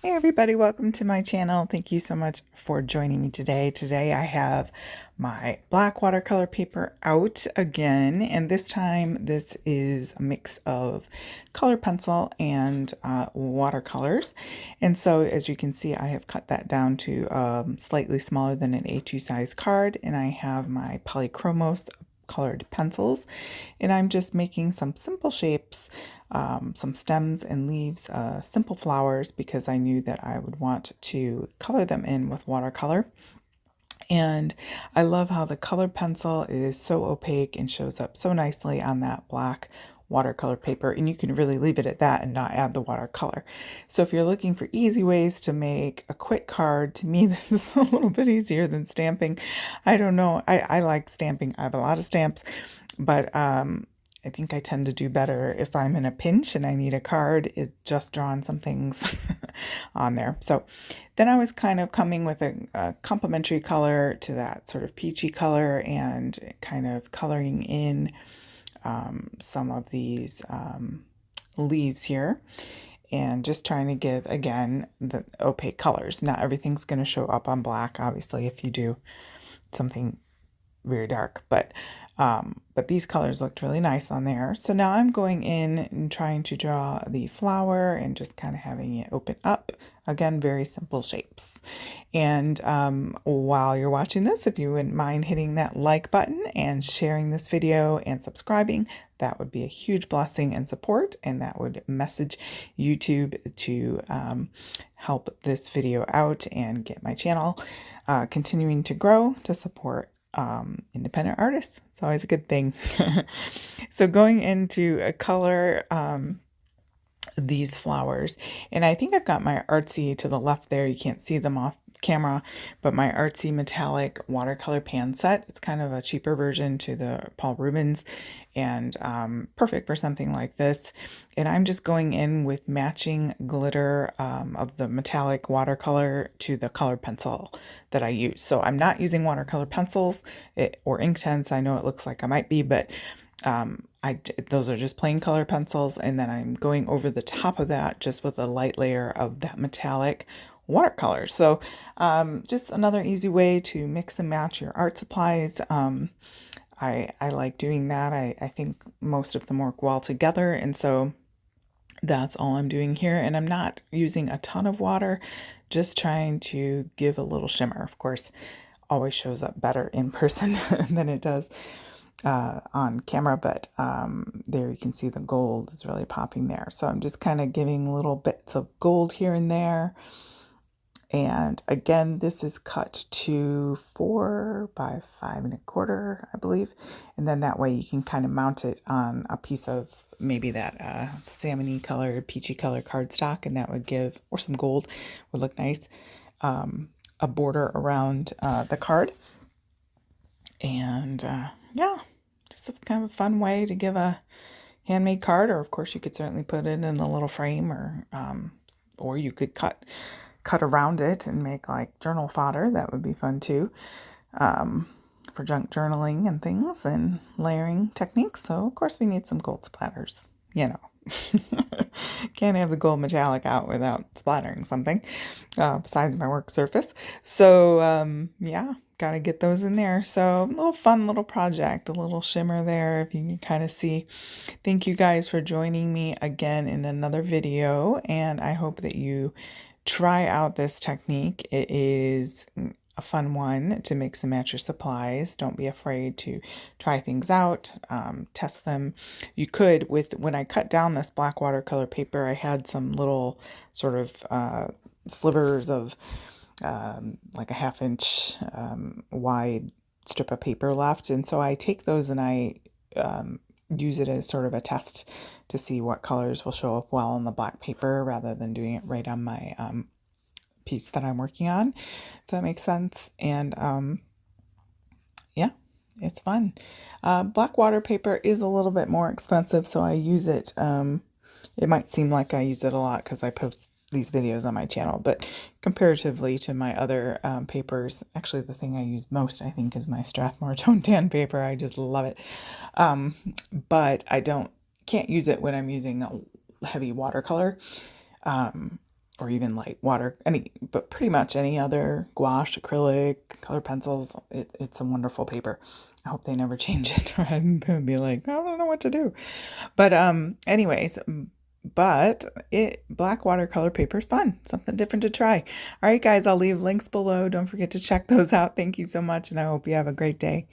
Hey everybody, welcome to my channel. Thank you so much for joining me today. Today I have my black watercolor paper out again, and this time this is a mix of color pencil and watercolors. And so as you can see, I have cut that down to slightly smaller than an A2 size card, and I have my polychromos colored pencils, and I'm just making some simple shapes, some stems and leaves, simple flowers, because I knew that I would want to color them in with watercolor. And I love how the colored pencil is so opaque and shows up so nicely on that black watercolor paper, and you can really leave it at that and not add the watercolor. So if you're looking for easy ways to make a quick card, to me this is a little bit easier than stamping. I don't know, I like stamping. I have a lot of stamps, but I think I tend to do better if I'm in a pinch and I need a card, just drawing some things on there. So then I was kind of coming with a complementary color to that sort of peachy color and kind of coloring in some of these leaves here, and just trying to give, again, the opaque colors. Not everything's going to show up on black, obviously, if you do something very dark, but these colors looked really nice on there. So now I'm going in and trying to draw the flower and just kind of having it open up. Again, very simple shapes. And while you're watching this, if you wouldn't mind hitting that like button and sharing this video and subscribing, that would be a huge blessing and support, and that would message YouTube to help this video out and get my channel continuing to grow to support independent artists. It's always a good thing. So going into a color these flowers, and I think I've got my artsy to the left there. You can't see them off camera, but my artsy metallic watercolor pan set. It's kind of a cheaper version to the Paul Rubens, and perfect for something like this. And I'm just going in with matching glitter of the metallic watercolor to the colored pencil that I use. So I'm not using watercolor pencils or Inktense. I know it looks like I might be, but those are just plain color pencils, and then I'm going over the top of that just with a light layer of that metallic watercolor. So just another easy way to mix and match your art supplies. I like doing that. I think most of them work well together, and so that's all I'm doing here. And I'm not using a ton of water, just trying to give a little shimmer. Of course, always shows up better in person than it does on camera, but there you can see the gold is really popping there. So I'm just kind of giving little bits of gold here and there. And again, this is cut to 4 by 5¼ I believe. And then that way you can kind of mount it on a piece of maybe that salmon-y colored, peachy color cardstock, and that would give, or some gold would look nice, a border around the card. And yeah, just a kind of a fun way to give a handmade card. Or of course you could certainly put it in a little frame, or you could cut around it and make like journal fodder. That would be fun too, for junk journaling and things and layering techniques. So of course we need some gold splatters, you know. Can't have the gold metallic out without splattering something besides my work surface. So yeah, gotta get those in there. So a little fun little project, a little shimmer there, if you can kind of see. Thank you guys for joining me again in another video, and I hope that you try out this technique. It is a fun one to mix and match your supplies. Don't be afraid to try things out, test them. You could, when I cut down this black watercolor paper, I had some little sort of slivers of like a 1/2 inch wide strip of paper left, and so I take those and I use it as sort of a test to see what colors will show up well on the black paper, rather than doing it right on my piece that I'm working on, if that makes sense. And yeah, it's fun. Black water paper is a little bit more expensive, so I use it. It might seem like I use it a lot because I post these videos on my channel, but comparatively to my other papers, actually the thing I use most, I think, is my Strathmore Tone Tan paper. I just love it. But I can't use it when I'm using a heavy watercolor. or even light water, but pretty much any other gouache, acrylic, color pencils. It's a wonderful paper. I hope they never change it, or I'm gonna be like, I don't know what to do. But anyways, but black watercolor paper is fun, something different to try. All right, guys, I'll leave links below. Don't forget to check those out. Thank you so much, and I hope you have a great day.